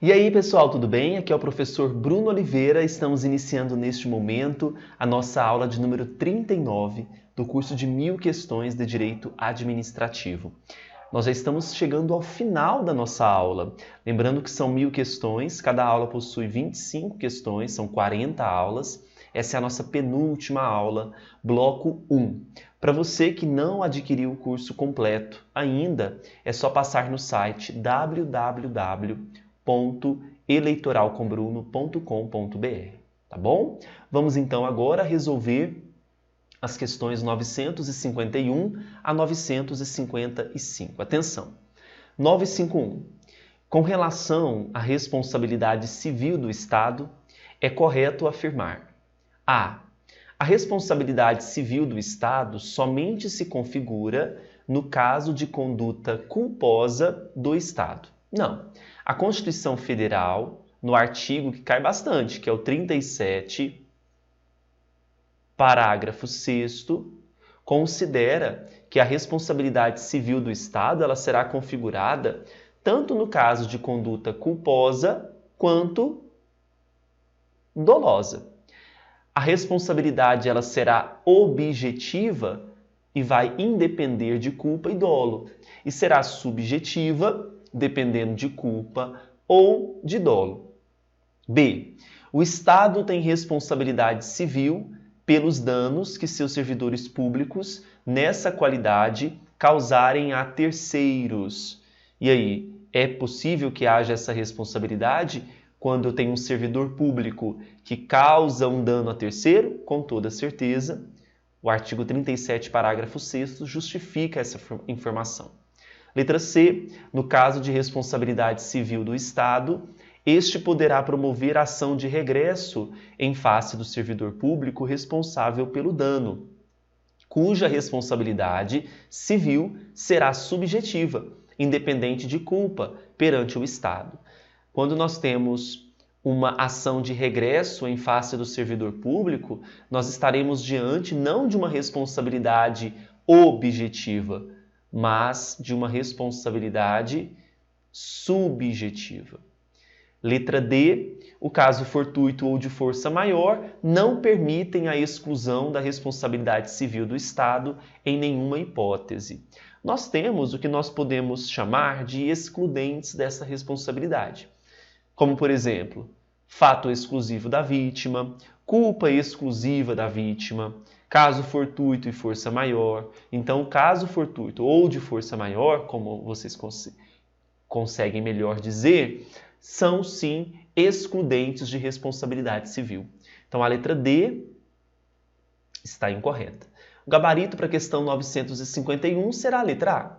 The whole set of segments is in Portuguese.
E aí, pessoal, tudo bem? Aqui é o professor Bruno Oliveira. Estamos iniciando neste momento a nossa aula de número 39 do curso de 1000 questões de Direito Administrativo. Nós já estamos chegando ao final da nossa aula. Lembrando que são 1000 questões, cada aula possui 25 questões, são 40 aulas. Essa é a nossa penúltima aula, bloco 1. Para você que não adquiriu o curso completo ainda, é só passar no site www.eleitoralcombruno.com.br, tá bom? Vamos então agora resolver as questões 951 a 955. Atenção! 951. Com relação à responsabilidade civil do Estado, é correto afirmar: A. A responsabilidade civil do Estado somente se configura no caso de conduta culposa do Estado. Não. A Constituição Federal, no artigo que cai bastante, que é o 37, parágrafo 6º, considera que a responsabilidade civil do Estado ela será configurada tanto no caso de conduta culposa quanto dolosa. A responsabilidade ela será objetiva e vai independer de culpa e dolo, e será subjetiva, dependendo de culpa ou de dolo. B. O Estado tem responsabilidade civil pelos danos que seus servidores públicos, nessa qualidade, causarem a terceiros. E aí, é possível que haja essa responsabilidade quando eu tenho um servidor público que causa um dano a terceiro? Com toda certeza. O artigo 37, parágrafo 6º, justifica essa informação. Letra C. No caso de responsabilidade civil do Estado, este poderá promover ação de regresso em face do servidor público responsável pelo dano, cuja responsabilidade civil será subjetiva, independente de culpa, perante o Estado. Quando nós temos uma ação de regresso em face do servidor público, nós estaremos diante não de uma responsabilidade objetiva, mas de uma responsabilidade subjetiva. Letra D. O caso fortuito ou de força maior não permitem a exclusão da responsabilidade civil do Estado em nenhuma hipótese. Nós temos o que nós podemos chamar de excludentes dessa responsabilidade, como, por exemplo, fato exclusivo da vítima, culpa exclusiva da vítima, caso fortuito e força maior. Então, caso fortuito ou de força maior, como vocês conseguem melhor dizer, são sim excludentes de responsabilidade civil. Então, a letra D está incorreta. O gabarito para a questão 951 será a letra A.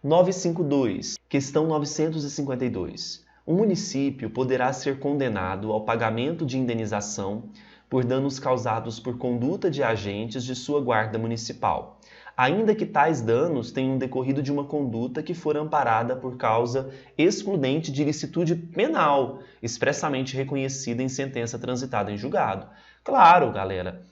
952. Questão 952. O município poderá ser condenado ao pagamento de indenização por danos causados por conduta de agentes de sua guarda municipal, ainda que tais danos tenham decorrido de uma conduta que for amparada por causa excludente de ilicitude penal, expressamente reconhecida em sentença transitada em julgado. Claro, galera,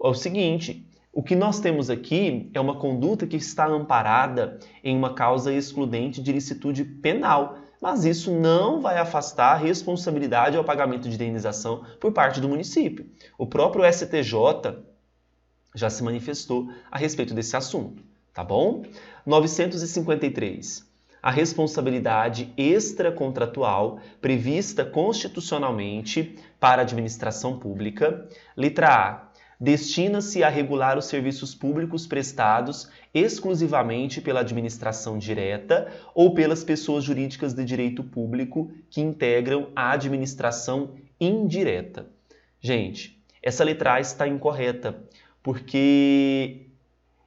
é o seguinte: o que nós temos aqui é uma conduta que está amparada em uma causa excludente de ilicitude penal, mas isso não vai afastar a responsabilidade ao pagamento de indenização por parte do município. O próprio STJ já se manifestou a respeito desse assunto, tá bom? 953. A responsabilidade extracontratual prevista constitucionalmente para a administração pública. Letra A. Destina-se a regular os serviços públicos prestados exclusivamente pela administração direta ou pelas pessoas jurídicas de direito público que integram a administração indireta. Gente, essa letra A está incorreta, porque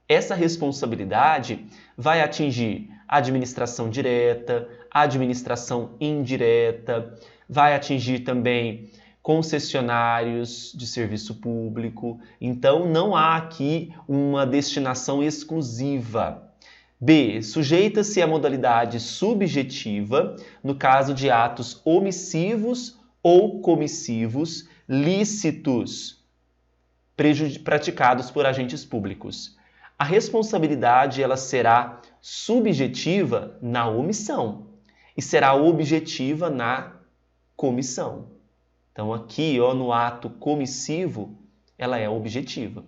essa responsabilidade vai atingir a administração direta, a administração indireta, vai atingir também concessionários de serviço público. Então, não há aqui uma destinação exclusiva. B. Sujeita-se à modalidade subjetiva no caso de atos omissivos ou comissivos lícitos praticados por agentes públicos. A responsabilidade ela será subjetiva na omissão e será objetiva na comissão. Então, aqui, ó, no ato comissivo, ela é objetiva.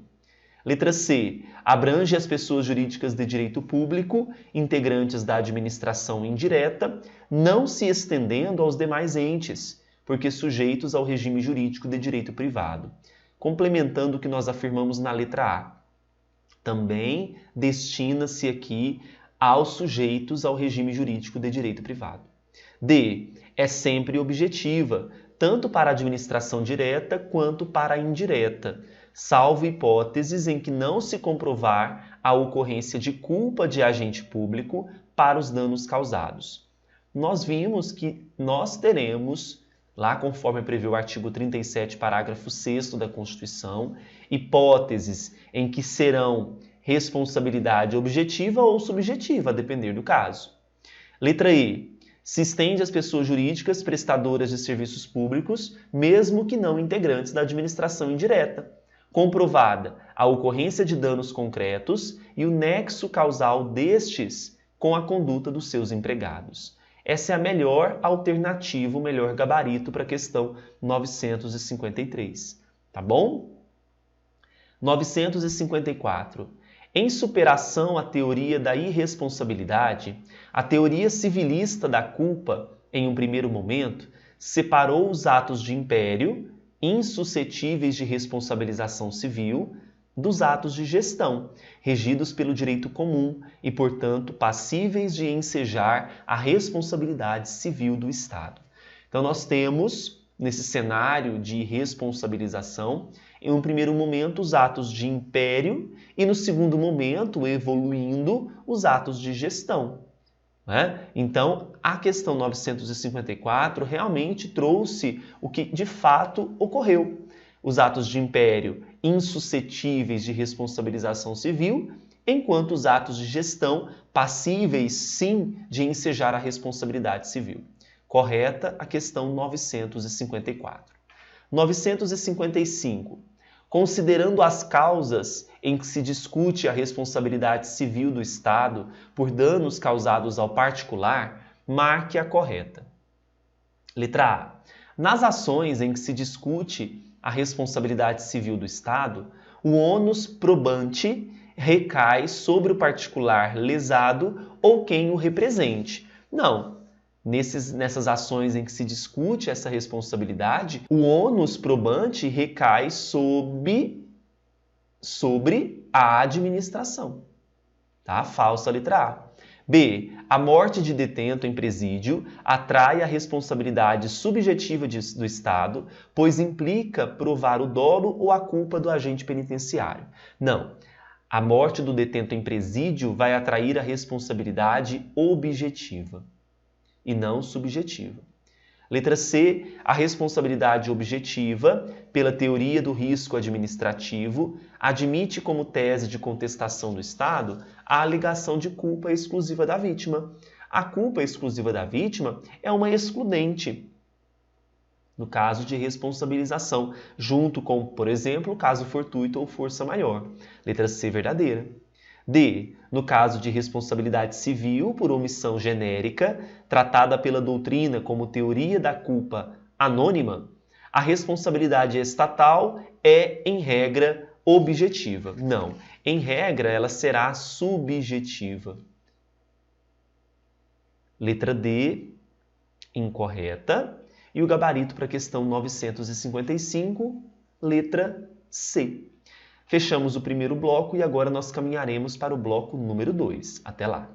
Letra C. Abrange as pessoas jurídicas de direito público, integrantes da administração indireta, não se estendendo aos demais entes, porque sujeitos ao regime jurídico de direito privado. Complementando o que nós afirmamos na letra A. Também destina-se aqui aos sujeitos ao regime jurídico de direito privado. D. É sempre objetiva, tanto para a administração direta quanto para a indireta, salvo hipóteses em que não se comprovar a ocorrência de culpa de agente público para os danos causados. Nós vimos que nós teremos, lá conforme prevê o artigo 37, parágrafo 6º da Constituição, hipóteses em que serão responsabilidade objetiva ou subjetiva, a depender do caso. Letra E. Se estende às pessoas jurídicas prestadoras de serviços públicos, mesmo que não integrantes da administração indireta, comprovada a ocorrência de danos concretos e o nexo causal destes com a conduta dos seus empregados. Essa é a melhor alternativa, o melhor gabarito para a questão 953. Tá bom? 954. Em superação à teoria da irresponsabilidade, a teoria civilista da culpa, em um primeiro momento, separou os atos de império, insuscetíveis de responsabilização civil, dos atos de gestão, regidos pelo direito comum e, portanto, passíveis de ensejar a responsabilidade civil do Estado. Então, nós temos, nesse cenário de responsabilização, em um primeiro momento, os atos de império e, no segundo momento, evoluindo, os atos de gestão. Né? Então, a questão 954 realmente trouxe o que de fato ocorreu. Os atos de império insuscetíveis de responsabilização civil, enquanto os atos de gestão passíveis, sim, de ensejar a responsabilidade civil. Correta a questão 954. 955. Considerando as causas em que se discute a responsabilidade civil do Estado por danos causados ao particular, marque a correta. Letra A. Nas ações em que se discute a responsabilidade civil do Estado, o ônus probante recai sobre o particular lesado ou quem o represente. Não. Nessas ações em que se discute essa responsabilidade, o ônus probante recai sobre a administração. Tá? Falsa letra A. B. A morte de detento em presídio atrai a responsabilidade subjetiva do Estado, pois implica provar o dolo ou a culpa do agente penitenciário. Não. A morte do detento em presídio vai atrair a responsabilidade objetiva e não subjetiva. Letra C. A responsabilidade objetiva, pela teoria do risco administrativo, admite como tese de contestação do Estado a alegação de culpa exclusiva da vítima. A culpa exclusiva da vítima é uma excludente, no caso de responsabilização, junto com, por exemplo, caso fortuito ou força maior. Letra C, verdadeira. D. No caso de responsabilidade civil por omissão genérica, tratada pela doutrina como teoria da culpa anônima, a responsabilidade estatal é, em regra, objetiva. Não, em regra, ela será subjetiva. Letra D, incorreta. E o gabarito para a questão 955, letra C. Fechamos o primeiro bloco e agora nós caminharemos para o bloco número 2. Até lá!